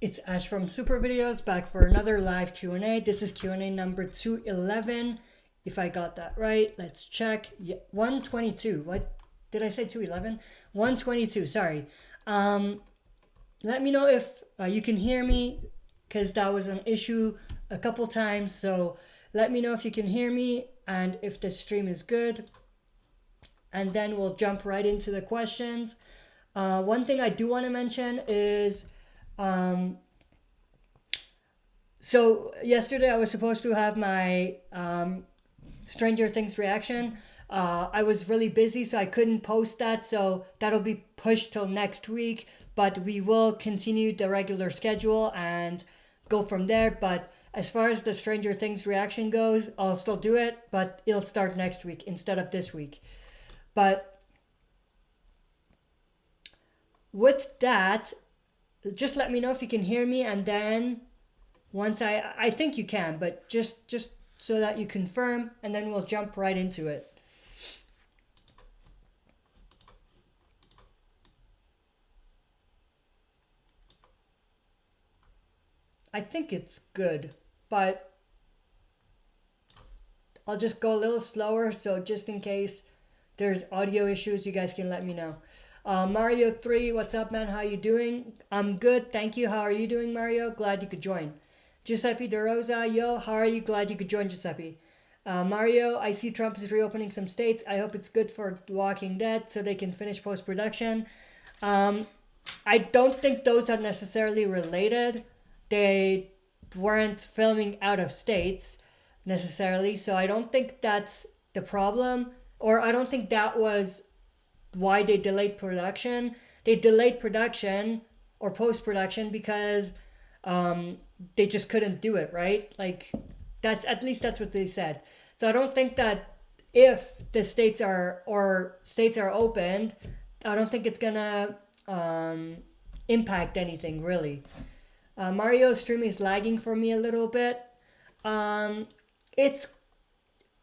It's Ash from Super Videos, back for another live Q&A. This is Q&A number 211. If I got that right, let's check. Yeah, 122. What did I say? 211? 122. Sorry. Let me know if you can hear me, because that was an issue a couple times. So let me know if you can hear me and if the stream is good. And then we'll jump right into the questions. One thing I do want to mention is, so yesterday I was supposed to have my Stranger Things reaction. I was really busy, so I couldn't post that. So that'll be pushed till next week. But we will continue the regular schedule and go from there. But as far as the Stranger Things reaction goes, I'll still do it, but it'll start next week instead of this week. But with that, just let me know if you can hear me, and then once I think you can, but just so that you confirm, and then we'll jump right into it. I think it's good, but I'll just go a little slower, so just in case there's audio issues, you guys can let me know. Mario 3, what's up, man? How you doing? I'm good, thank you. How are you doing, Mario? Glad you could join. Giuseppe De Rosa, yo, how are you? Glad you could join, Giuseppe. Mario, I see Trump is reopening some states. I hope it's good for Walking Dead so they can finish post-production. I don't think those are necessarily related. They weren't filming out of states necessarily, so I don't think that's the problem, or I don't think that was why they delayed production. They delayed production or post-production because they just couldn't do it, right? Like, that's, at least that's what they said. So I don't think that if the states are opened, I don't think it's gonna impact anything really. Mario's stream is lagging for me a little bit. It's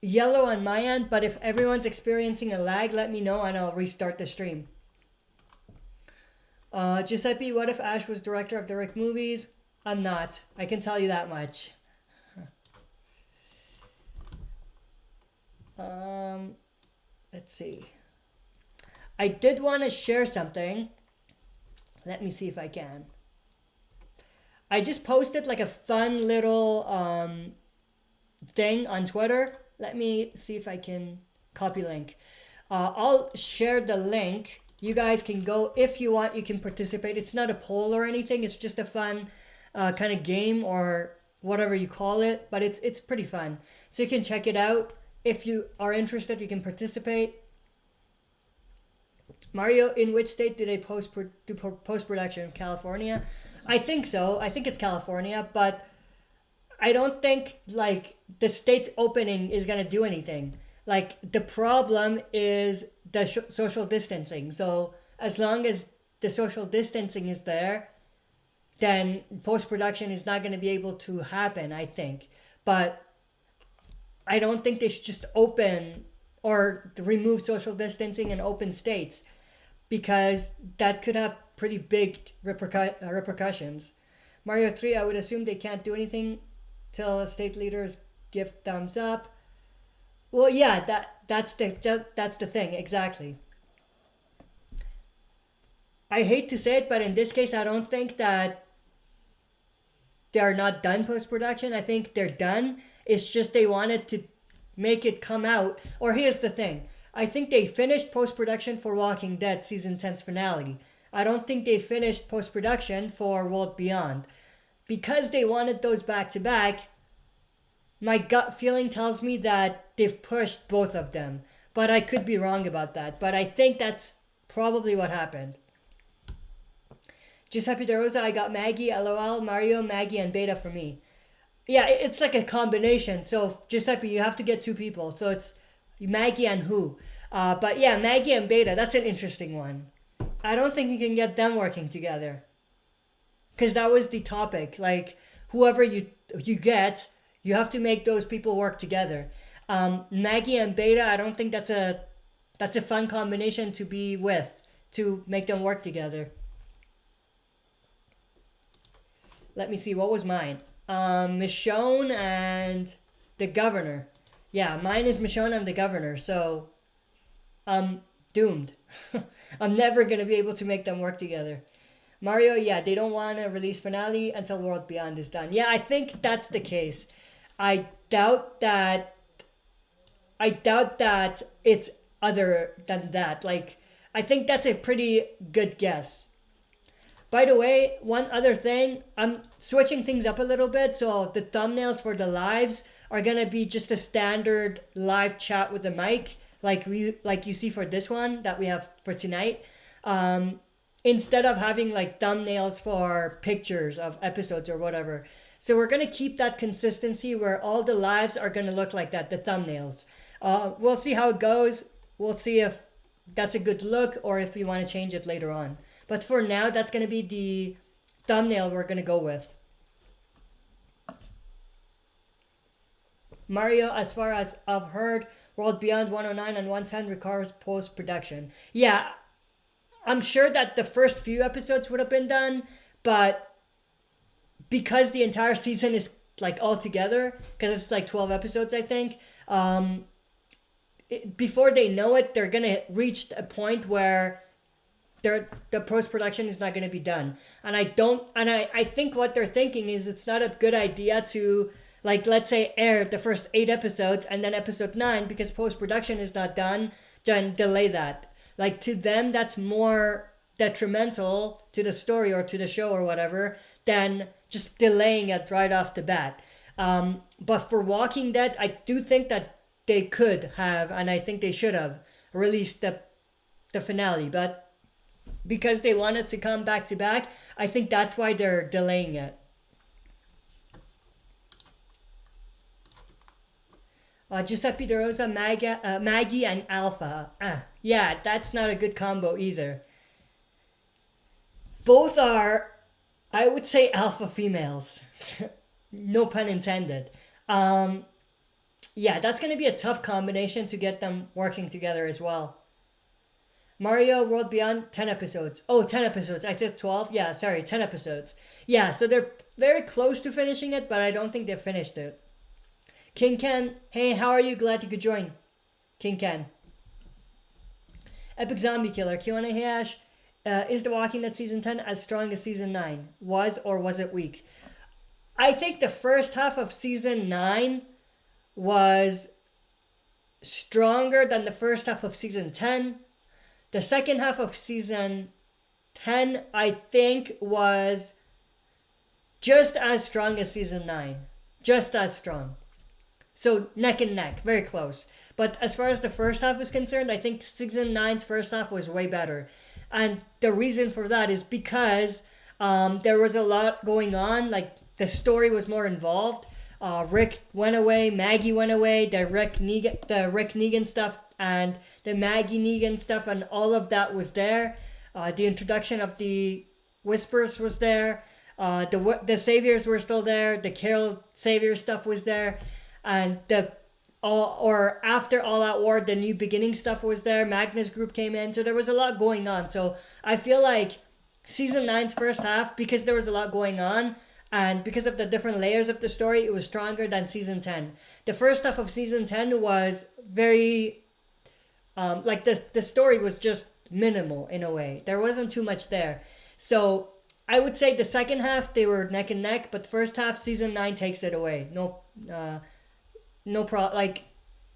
yellow on my end, but if everyone's experiencing a lag, let me know and I'll restart the stream. Giuseppe, what if Ash was director of the Rick movies? I'm not. I can tell you that much. Let's see. I did want to share something. Let me see if I can. I just posted like a fun little thing on Twitter. Let me see if I can copy link. I'll share the link. You guys can go if you want. You can participate. It's not a poll or anything. It's just a fun kind of game or whatever you call it. But it's pretty fun. So you can check it out. If you are interested, you can participate. Mario, in which state do they do post-production? California? I think so. I think it's California, but I don't think like the state's opening is gonna do anything. Like, the problem is the social distancing. So as long as the social distancing is there, then post-production is not gonna be able to happen, I think. But I don't think they should just open or remove social distancing and open states, because that could have pretty big repercussions. Mario 3, I would assume they can't do anything till state leaders give thumbs up. Well, yeah, that's the thing, exactly. I hate to say it, but in this case, I don't think that they're not done post-production. I think they're done. It's just they wanted to make it come out. Or here's the thing. I think they finished post-production for Walking Dead Season 10's finale. I don't think they finished post-production for World Beyond. Because they wanted those back-to-back, my gut feeling tells me that they've pushed both of them. But I could be wrong about that. But I think that's probably what happened. Giuseppe De Rosa, I got Maggie, LOL, Mario, Maggie, and Beta for me. Yeah, it's like a combination. So, Giuseppe, you have to get two people. So it's Maggie and who. But yeah, Maggie and Beta, that's an interesting one. I don't think you can get them working together. Because that was the topic. Like, whoever you get, you have to make those people work together. Maggie and Beta, I don't think that's a fun combination to be with. to make them work together. Let me see, what was mine? Michonne and the governor. Yeah, mine is Michonne and the governor, so I'm doomed. I'm never going to be able to make them work together. Mario, yeah, they don't want to release finale until World Beyond is done. Yeah, I think that's the case. I doubt that it's other than that. Like, I think that's a pretty good guess. By the way, one other thing, I'm switching things up a little bit. So the thumbnails for the lives are gonna be just a standard live chat with the mic, like you see for this one that we have for tonight. Instead of having like thumbnails for pictures of episodes or whatever. So we're gonna keep that consistency where all the lives are gonna look like that, the thumbnails. We'll see how it goes. We'll see if that's a good look or if we want to change it later on. But for now, that's going to be the thumbnail we're going to go with. Mario, as far as I've heard, World Beyond 109 and 110 requires post-production. Yeah, I'm sure that the first few episodes would have been done, but because the entire season is like all together, because it's like 12 episodes, I think, before they know it, they're going to reach a point where the post-production is not going to be done. And I think what they're thinking is it's not a good idea to, like, let's say air the first 8 episodes and then episode 9 because post-production is not done, then delay that. Like, to them, that's more detrimental to the story or to the show or whatever than just delaying it right off the bat. But for Walking Dead, I do think that they could have, and I think they should have, released the finale. But because they wanted to come back to back, I think that's why they're delaying it. Giuseppe De Rosa, Maggie, and Alpha. Yeah, that's not a good combo either. Both are, I would say, alpha females. No pun intended. Yeah, that's going to be a tough combination to get them working together as well. Mario World Beyond, 10 episodes. Oh, 10 episodes. I said 12? Yeah, sorry, 10 episodes. Yeah, so they're very close to finishing it, but I don't think they've finished it. King Ken, hey, how are you? Glad you could join. King Ken. Epic Zombie Killer, Q&A, hey Ash. Is The Walking Dead Season 10 as strong as Season 9? Was or was it weak? I think the first half of Season 9 was stronger than the first half of Season 10. The second half of Season 10, I think, was just as strong as Season 9. Just as strong. So neck and neck, very close. But as far as the first half is concerned, I think Season 9's first half was way better. And the reason for that is because there was a lot going on. Like, the story was more involved. Rick went away, Maggie went away, the Rick Negan stuff and the Maggie Negan stuff, and all of that was there. The introduction of the Whispers was there. The Saviors were still there. The Carol Savior stuff was there, and after All Out War, the New Beginning stuff was there. Magnus Group came in, so there was a lot going on. So I feel like Season 9's first half, because there was a lot going on, and because of the different layers of the story, it was stronger than Season 10. The first half of Season 10 was very, like the story was just minimal in a way. There wasn't too much there. So I would say the second half, they were neck and neck, but first half, Season 9 takes it away. Not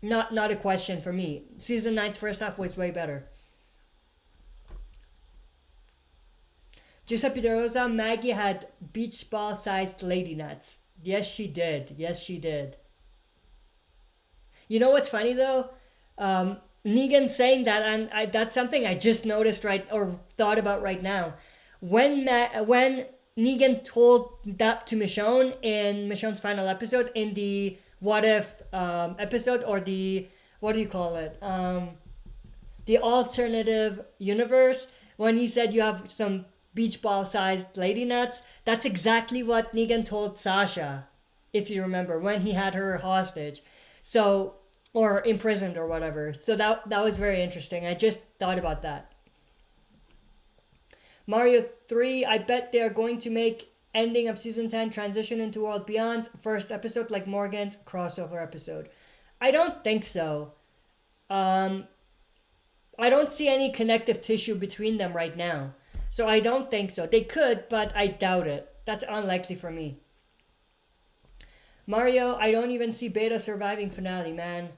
a question for me. Season 9's first half was way better. Giuseppe De Rosa, Maggie had beach ball sized lady nuts. Yes, she did. Yes, she did. You know what's funny though? Negan saying that, and that's something I just noticed or thought about right now. When Negan told that to Michonne in Michonne's final episode, in the What If episode, or the, what do you call it? The alternative universe, when he said you have some beach ball sized lady nuts, that's exactly what Negan told Sasha, if you remember, when he had her hostage, so, or imprisoned or whatever. So that was very interesting. I just thought about that. Mario 3, I bet they're going to make ending of season 10 transition into World Beyond's first episode like Morgan's crossover episode. I don't think so. Um, I don't see any connective tissue between them right now. So I don't think so. They could, but I doubt it. That's unlikely for me. Mario, I don't even see Beta surviving finale, man.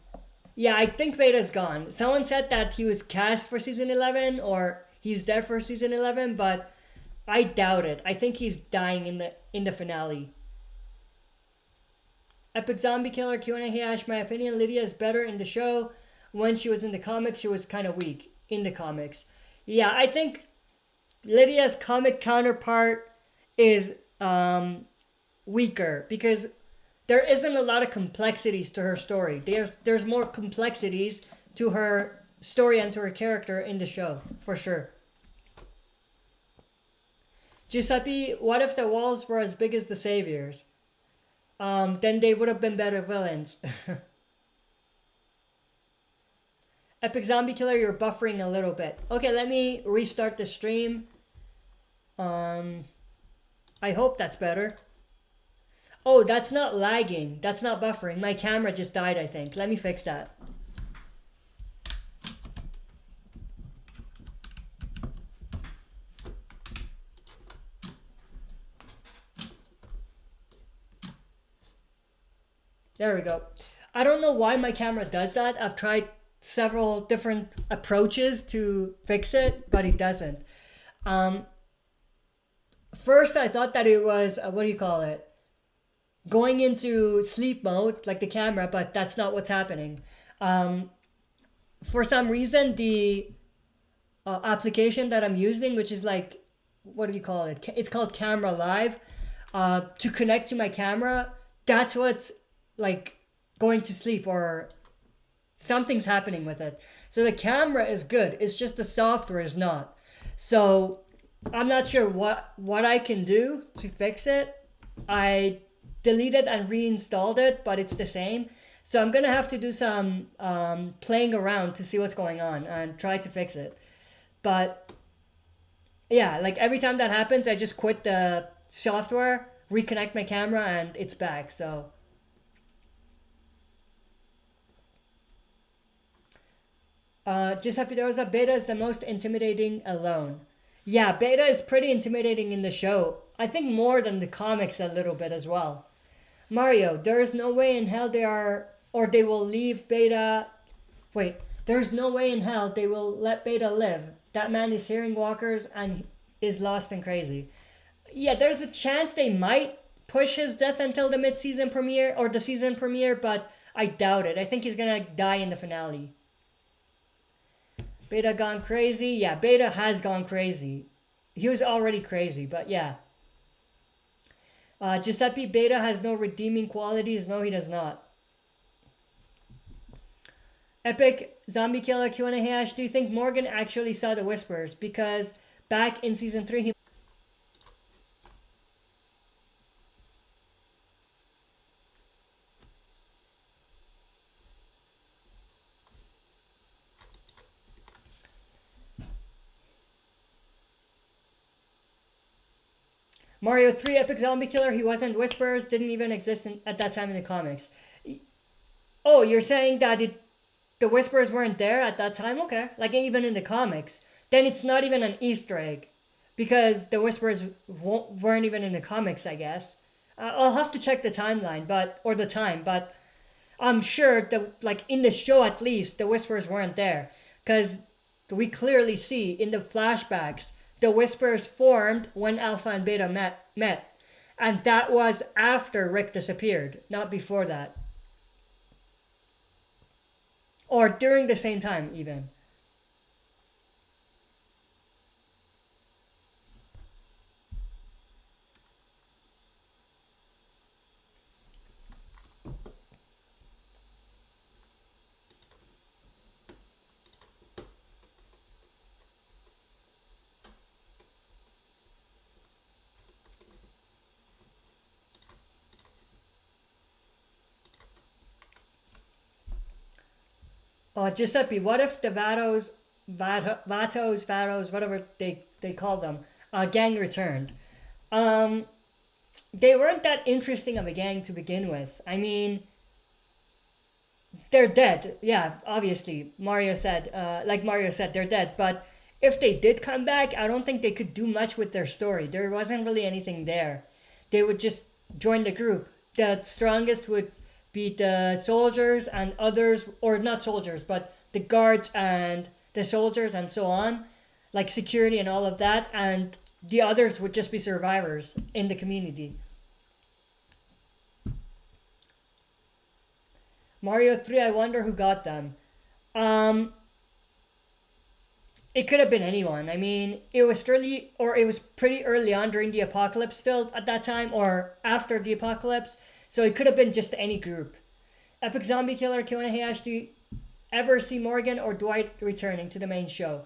Yeah, I think Beta's gone. Someone said that he was cast for season 11 or he's there for season 11, but I doubt it. I think he's dying in the finale. Epic Zombie Killer Q&A, he asked my opinion. Lydia is better in the show. When she was in the comics, she was kind of weak in the comics. Yeah, I think Lydia's comic counterpart is weaker because there isn't a lot of complexities to her story. There's more complexities to her story and to her character in the show, for sure. Giuseppe, what if the walls were as big as the saviors? Then they would have been better villains. Epic Zombie Killer, you're buffering a little bit. Okay, let me restart the stream. I hope that's better. Oh, that's not lagging. That's not buffering. My camera just died, I think. Let me fix that. There we go. I don't know why my camera does that. I've tried several different approaches to fix it, but it doesn't. First, I thought that it was, what do you call it? Going into sleep mode, like the camera, but that's not what's happening. For some reason, the application that I'm using, which is like, what do you call it? It's called Camera Live. To connect to my camera, that's what's like going to sleep or something's happening with it. So the camera is good. It's just the software is not. So I'm not sure what I can do to fix it. I deleted and reinstalled it, but it's the same. So I'm gonna have to do some playing around to see what's going on and try to fix it. But yeah, like every time that happens, I just quit the software, reconnect my camera, and it's back. So Giuseppe Rosa, Beta is the most intimidating alone. Yeah, Beta is pretty intimidating in the show. I think more than the comics a little bit as well. Mario, there is no way in hell they are, or they will leave Beta. Wait, there's no way in hell they will let Beta live. That man is hearing walkers and is lost and crazy. Yeah, there's a chance they might push his death until the mid-season premiere or the season premiere, but I doubt it. I think he's gonna die in the finale. Beta gone crazy? Yeah, Beta has gone crazy. He was already crazy, but yeah. Giuseppe, Beta has no redeeming qualities. No, he does not. Epic Zombie Killer Q&A hash. Do you think Morgan actually saw the whispers? Because back in season 3, he... Mario 3 Epic Zombie Killer, he wasn't Whispers, didn't even exist at that time in the comics. Oh, you're saying that the Whispers weren't there at that time? Okay, like even in the comics. Then it's not even an Easter egg. Because the Whispers weren't even in the comics, I guess. I'll have to check the timeline, or the time, but I'm sure that, like in the show at least, the Whispers weren't there. Because we clearly see in the flashbacks the Whispers formed when Alpha and Beta met. And that was after Rick disappeared, not before that. Or during the same time, even. Giuseppe, what if the Vatos, whatever they call them, gang returned. Um, they weren't that interesting of a gang to begin with. I mean, they're dead. Yeah, obviously, Mario said, they're dead. But if they did come back, I don't think they could do much with their story. There wasn't really anything there. They would just join the group. The strongest would be the soldiers and others, or not soldiers, but the guards and the soldiers and so on, like security and all of that. And the others would just be survivors in the community. Mario 3, I wonder who got them. Um, it could have been anyone. I mean, it was early, or it was pretty early on during the apocalypse still at that time, or after the apocalypse. So it could have been just any group. Epic Zombie Killer, Kiona, hey Ash, do you ever see Morgan or Dwight returning to the main show?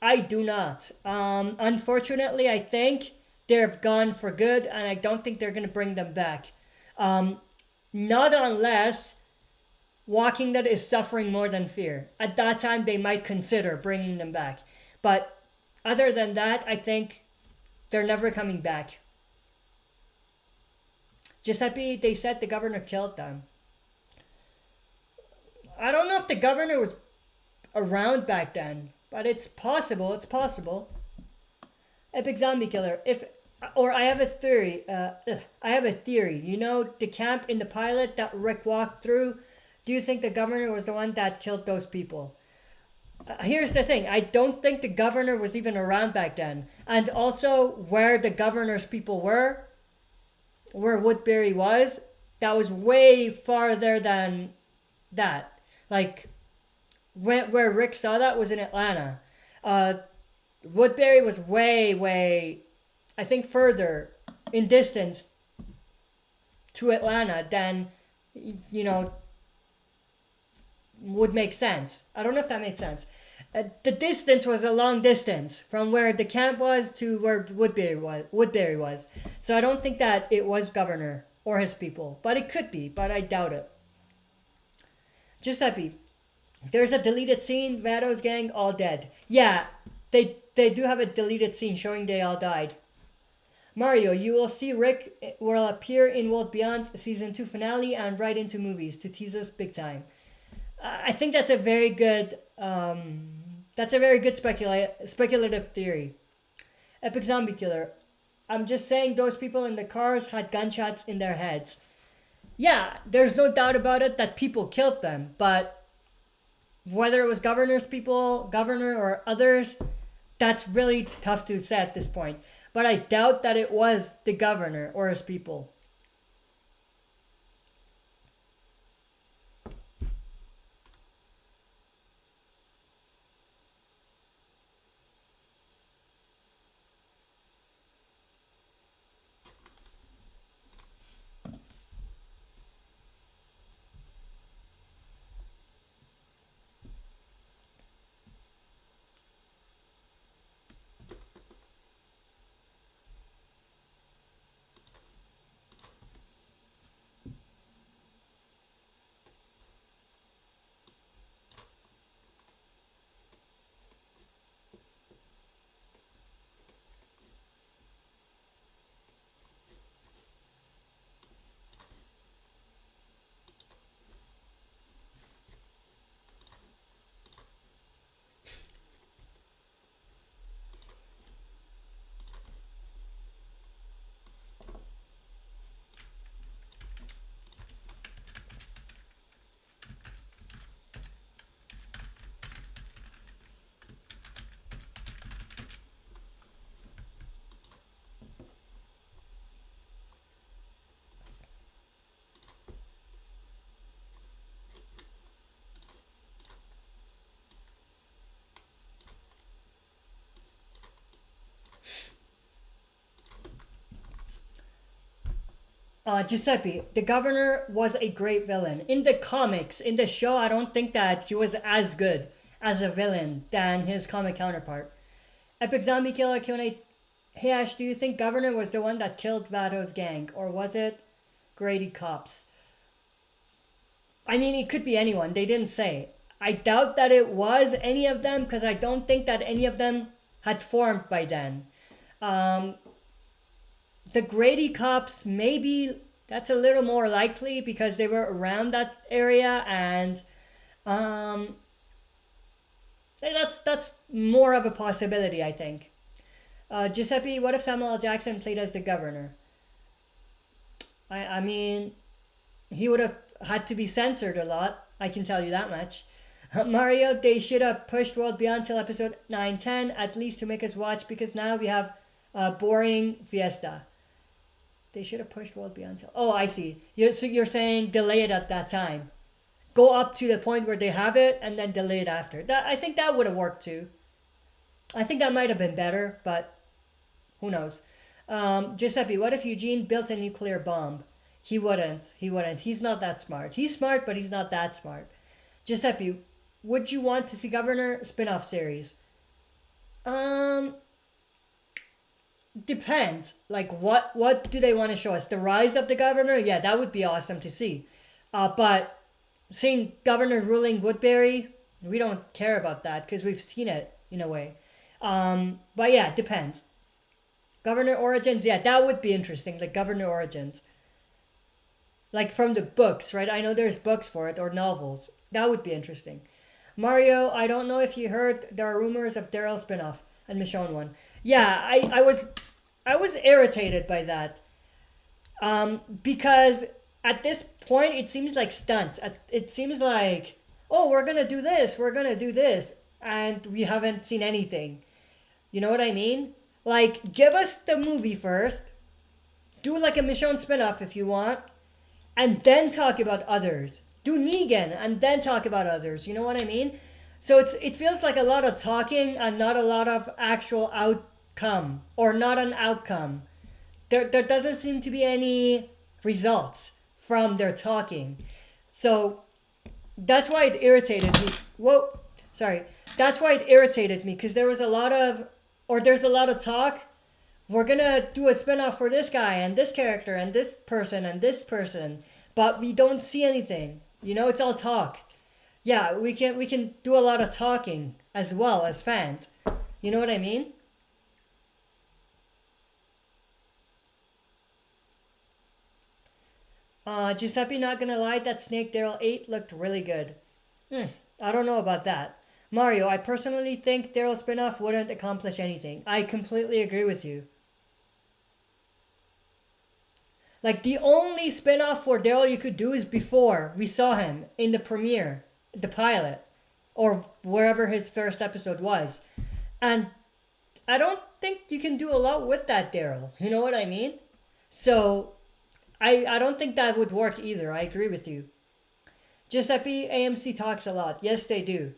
I do not. Unfortunately, I think they've gone for good, and I don't think they're going to bring them back. Um, Not unless Walking Dead is suffering more than Fear. At that time, they might consider bringing them back. But other than that, I think they're never coming back. Giuseppe, they said the governor killed them. I don't know if the governor was around back then, but it's possible. It's possible. Epic Zombie Killer. I have a theory. I have a theory. You know the camp in the pilot that Rick walked through. Do you think the governor was the one that killed those people? Here's the thing. I don't think the governor was even around back then. And also, where the governor's people were, where Woodbury was, that was way farther than that. Like, where Rick saw that was in Atlanta. Woodbury was way, I think, further in distance to Atlanta than, you know, would make sense. I don't know if that makes sense. The distance was a long distance from where the camp was to where Woodbury was. So I don't think that it was governor or his people, but it could be, but I doubt it. Giuseppe, there's a deleted scene. Vato's gang all dead. Yeah, they do have a deleted scene showing they all died. Mario, you will see Rick will appear in World Beyond season 2 finale and right into movies to tease us big time. I think that's a very good speculative theory. Epic Zombie Killer. I'm just saying those people in the cars had gunshots in their heads. Yeah, there's no doubt about it that people killed them, but whether it was governor or others, that's really tough to say at this point. But I doubt that it was the governor or his people. Giuseppe, the governor was a great villain. In the comics, in the show, I don't think that he was as good as a villain than his comic counterpart. Epic Zombie Killer Q&A. Hey Ash, do you think Governor was the one that killed Vato's gang? Or was it Grady Cops? I mean, it could be anyone. They didn't say. I doubt that it was any of them because I don't think that any of them had formed by then. Um, the Grady cops, maybe that's a little more likely because they were around that area, and um, that's more of a possibility, I think. Giuseppe, what if Samuel L. Jackson played as the governor? I mean, he would have had to be censored a lot. I can tell you that much. Mario, they should have pushed World Beyond till episode 9, 10 at least to make us watch, because now we have boring Fiesta. They should have pushed World Beyond till. Oh, I see. So you're saying delay it at that time. Go up to the point where they have it and then delay it after. I think that would have worked too. I think that might have been better, but who knows? Giuseppe, what if Eugene built a nuclear bomb? He wouldn't. He wouldn't. He's not that smart. He's smart, but he's not that smart. Giuseppe, would you want to see Governor spin-off series? Depends. Like, what do they want to show us? The rise of the governor? Yeah, that would be awesome to see. But seeing Governor ruling Woodbury, we don't care about that because we've seen it in a way. But yeah, it depends. Governor Origins, yeah, that would be interesting. Like Governor Origins. Like from the books, right? I know there's books for it or novels. That would be interesting. Mario, I don't know if you heard there are rumors of Daryl spinoff and Michonne one. Yeah, I was irritated by that. Because at this point it seems like stunts. It seems like, oh, we're gonna do this, and we haven't seen anything. You know what I mean? Like, give us the movie first. Do like a Michonne spinoff if you want, and then talk about others. Do Negan and then talk about others. You know what I mean? So it feels like a lot of talking and not a lot of actual outcome, or not an outcome. There doesn't seem to be any results from their talking. So that's why it irritated me. Whoa, sorry. That's why it irritated me, because there's a lot of talk. We're gonna do a spinoff for this guy and this character and this person, but we don't see anything. You know, it's all talk. Yeah, we can do a lot of talking as well as fans. You know what I mean? Giuseppe, not gonna lie, that Snake Daryl 8 looked really good. I don't know about that. Mario, I personally think Daryl spinoff wouldn't accomplish anything. I completely agree with you. Like, the only spinoff for Daryl you could do is before we saw him in the premiere, the pilot, or wherever his first episode was. And I don't think you can do a lot with that Daryl. You know what I mean? So I don't think that would work either. I agree with you. Giuseppe, AMC talks a lot. Yes, they do.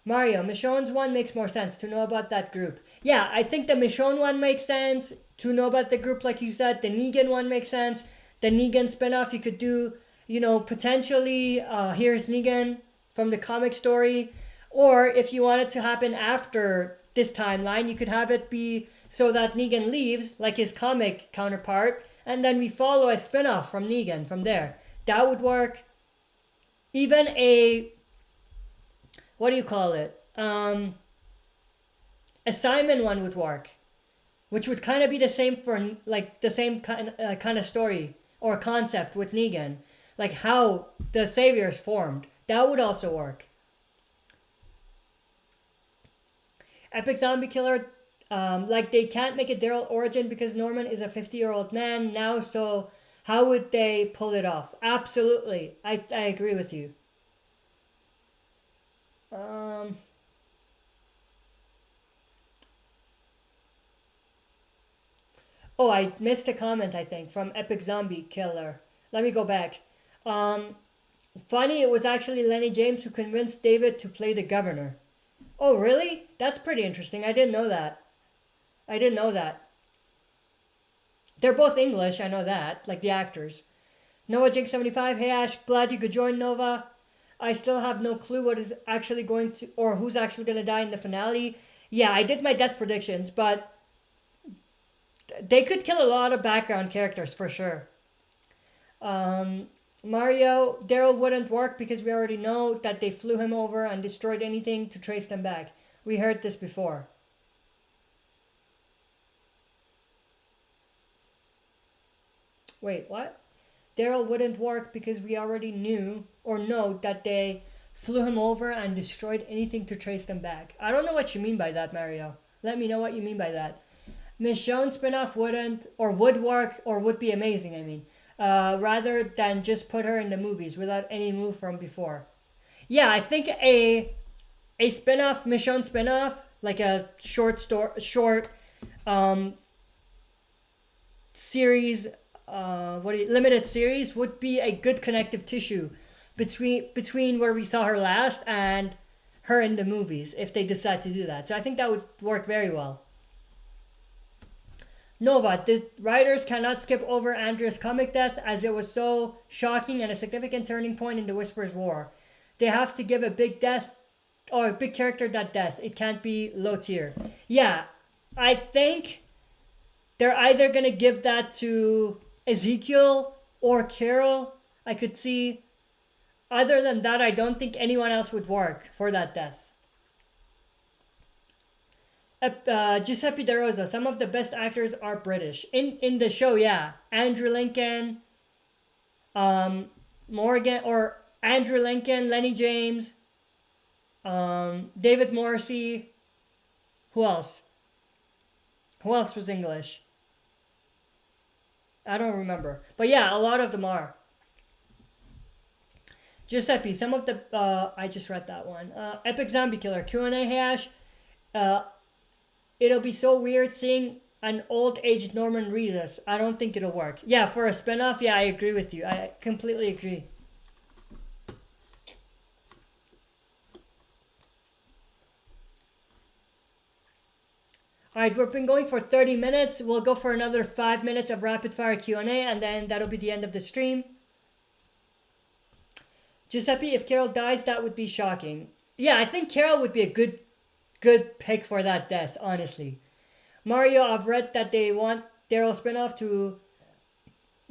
Mario, Michonne's one makes more sense to know about that group. Yeah, I think the Michonne one makes sense to know about the group, like you said. The Negan one makes sense. The Negan spinoff you could do, potentially, here's Negan from the comic story. Or if you want it to happen after this timeline, you could have it be so that Negan leaves, like his comic counterpart, and then we follow a spinoff from Negan from there. That would work. Even a, what do you call it? A Simon one would work, which would kind of be the same for, like, the same kind of story or concept with Negan, like how the Saviors formed. That would also work. Epic Zombie Killer, like, they can't make a Daryl origin because Norman is a 50-year-old man now, so how would they pull it off? Absolutely. I agree with you. Oh, I missed a comment, I think, from Epic Zombie Killer. Let me go back. Funny, it was actually Lenny James who convinced David to play the governor. Oh, really? That's pretty interesting. I didn't know that. They're both English, I know that, like the actors. Noah Jink 75, hey Ash, glad you could join Nova. I still have no clue what is actually going to, or who's actually going to die in the finale. Yeah, I did my death predictions, but they could kill a lot of background characters for sure. Mario, Daryl wouldn't work because we already know that they flew him over and destroyed anything to trace them back. We heard this before. Wait, what? Daryl wouldn't work because we already knew or know that they flew him over and destroyed anything to trace them back. I don't know what you mean by that, Mario. Let me know what you mean by that. Michonne spinoff wouldn't or would work or would be amazing, I mean. Rather than just put her in the movies without any move from before. Yeah, I think a spinoff, Michonne spinoff, like a short um, series, limited series, would be a good connective tissue between where we saw her last and her in the movies if they decide to do that. So I think that would work very well. Nova, the writers cannot skip over Andrea's comic death as it was so shocking and a significant turning point in the Whisperer's War. They have to give a big death or a big character that death. It can't be low tier. Yeah, I think they're either going to give that to Ezekiel or Carol. I could see. Other than that, I don't think anyone else would work for that death. Giuseppe De Rosa, some of the best actors are British. In the show, yeah. Andrew Lincoln, Morgan, or Andrew Lincoln, Lenny James, David Morrissey. Who else? Who else was English? I don't remember. But yeah, a lot of them are. Giuseppe, some of the... I just read that one. Epic Zombie Killer, Q&A hash. It'll be so weird seeing an old-aged Norman Reedus. I don't think it'll work. Yeah, for a spinoff, yeah, I agree with you. I completely agree. All right, we've been going for 30 minutes. We'll go for another 5 minutes of rapid-fire Q&A, and then that'll be the end of the stream. Giuseppe, if Carol dies, that would be shocking. Yeah, I think Carol would be a good pick for that death, honestly. Mario, I've read that they want Daryl spinoff to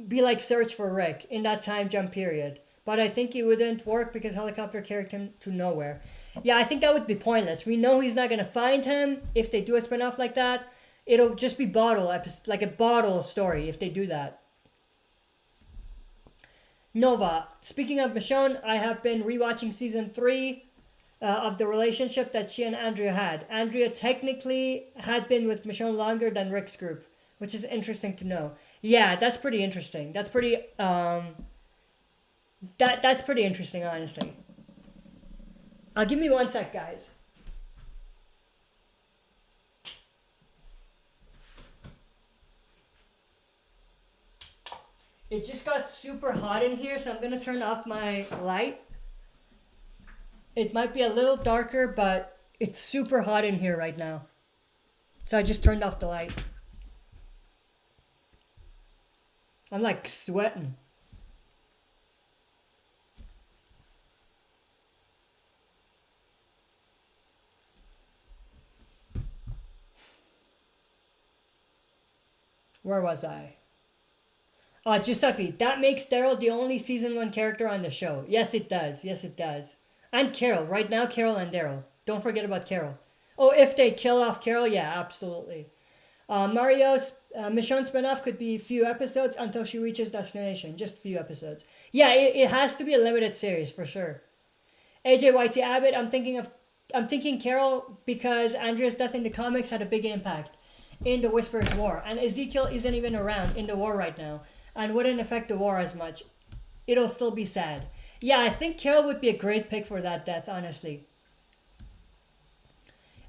be like Search for Rick in that time jump period. But I think it wouldn't work because helicopter carried him to nowhere. Yeah, I think that would be pointless. We know he's not going to find him if they do a spinoff like that. It'll just be like a bottle story if they do that. Nova, speaking of Michonne, I have been rewatching season 3 of the relationship that she and Andrea had. Andrea technically had been with Michonne longer than Rick's group, which is interesting to know. Yeah, that's pretty interesting. That's pretty that's pretty interesting, honestly. Give me 1 sec, guys. It just got super hot in here, so I'm gonna turn off my light. It might be a little darker, but it's super hot in here right now. So I just turned off the light. I'm like sweating. Where was I? Giuseppe, that makes Daryl the only season 1 character on the show. Yes, it does. Yes, it does. And Carol. Right now, Carol and Daryl. Don't forget about Carol. Oh, if they kill off Carol, yeah, absolutely. Mario's Michonne spinoff could be a few episodes until she reaches destination. Just a few episodes. Yeah, it has to be a limited series for sure. AJ YT Abbott, I'm thinking Carol because Andrea's death in the comics had a big impact in the Whisperer's War. And Ezekiel isn't even around in the war right now and wouldn't affect the war as much. It'll still be sad. Yeah, I think Carol would be a great pick for that death, honestly.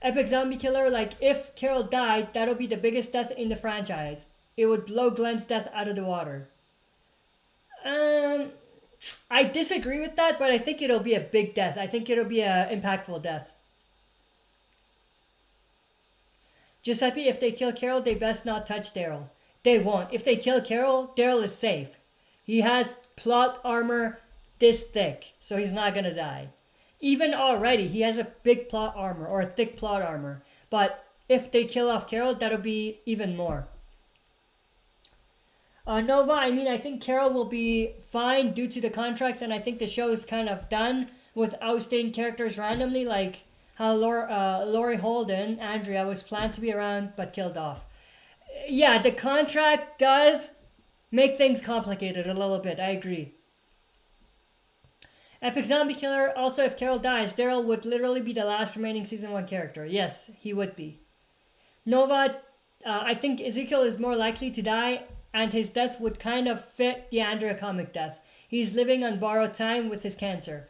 Epic Zombie Killer, like if Carol died, that'll be the biggest death in the franchise. It would blow Glenn's death out of the water. I disagree with that, but I think it'll be a big death. I think it'll be an impactful death. Giuseppe, if they kill Carol, they best not touch Daryl. They won't. If they kill Carol, Daryl is safe. He has plot armor this thick, so he's not gonna die. Even already, he has a big plot armor, or a thick plot armor. But if they kill off Carol, that'll be even more. Nova, I think Carol will be fine due to the contracts, and I think the show is kind of done with ousting characters randomly, like how Laurie Holden, Andrea, was planned to be around but killed off. Yeah, the contract does make things complicated a little bit. I agree. Epic Zombie Killer. Also, if Carol dies, Daryl would literally be the last remaining season 1 character. Yes, he would be. Nova, I think Ezekiel is more likely to die, and his death would kind of fit the Andrea comic death. He's living on borrowed time with his cancer.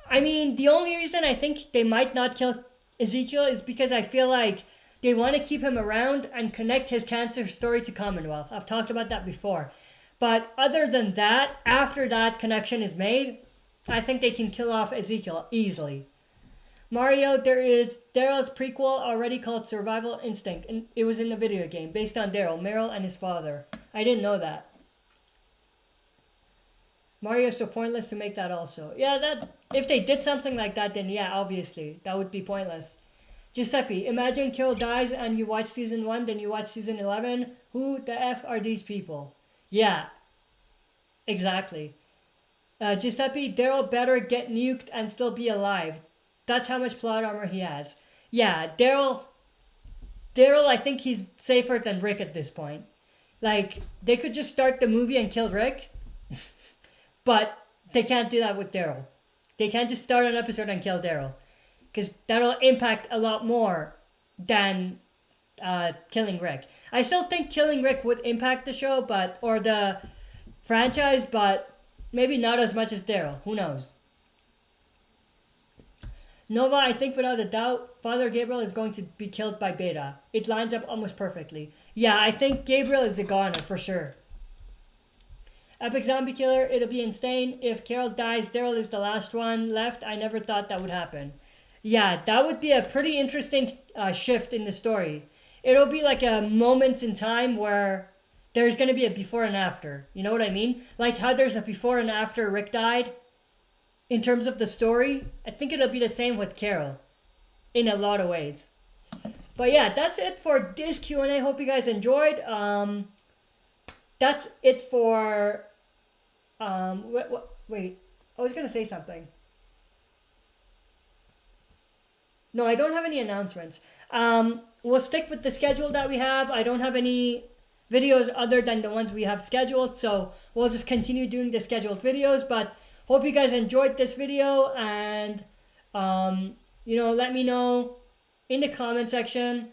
I mean, the only reason I think they might not kill Ezekiel is because I feel like they want to keep him around and connect his cancer story to Commonwealth. I've talked about that before. But other than that, after that connection is made, I think they can kill off Ezekiel easily. Mario, there is Daryl's prequel already called Survival Instinct, and it was in the video game, based on Daryl, Meryl, and his father. I didn't know that. Mario's so pointless to make that also. Yeah, that if they did something like that, then yeah, obviously, that would be pointless. Giuseppe, imagine Carol dies and you watch season 1, then you watch season 11. Who the F are these people? Yeah, exactly. Giuseppe, Daryl better get nuked and still be alive. That's how much plot armor he has. Yeah, Daryl, I think he's safer than Rick at this point. Like, they could just start the movie and kill Rick, but they can't do that with Daryl. They can't just start an episode and kill Daryl, because that'll impact a lot more than killing Rick. I still think killing Rick would impact the show, or the franchise, but maybe not as much as Daryl. Who knows? Nova, I think without a doubt, Father Gabriel is going to be killed by Beta. It lines up almost perfectly. Yeah, I think Gabriel is a goner for sure. Epic Zombie Killer, it'll be insane. If Carol dies, Daryl is the last one left. I never thought that would happen. Yeah, that would be a pretty interesting shift in the story. It'll be like a moment in time where there's going to be a before and after. You know what I mean? Like how there's a before and after Rick died. In terms of the story, I think it'll be the same with Carol. In a lot of ways. But yeah, that's it for this Q&A. Hope you guys enjoyed. That's it for... wait. I was going to say something. No, I don't have any announcements. We'll stick with the schedule that we have. I don't have any videos other than the ones we have scheduled. So we'll just continue doing the scheduled videos. But hope you guys enjoyed this video. And, let me know in the comment section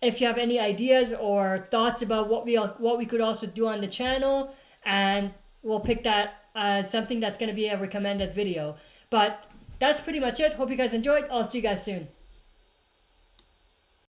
if you have any ideas or thoughts about what we could also do on the channel. And we'll pick that as something that's going to be a recommended video. But that's pretty much it. Hope you guys enjoyed. I'll see you guys soon.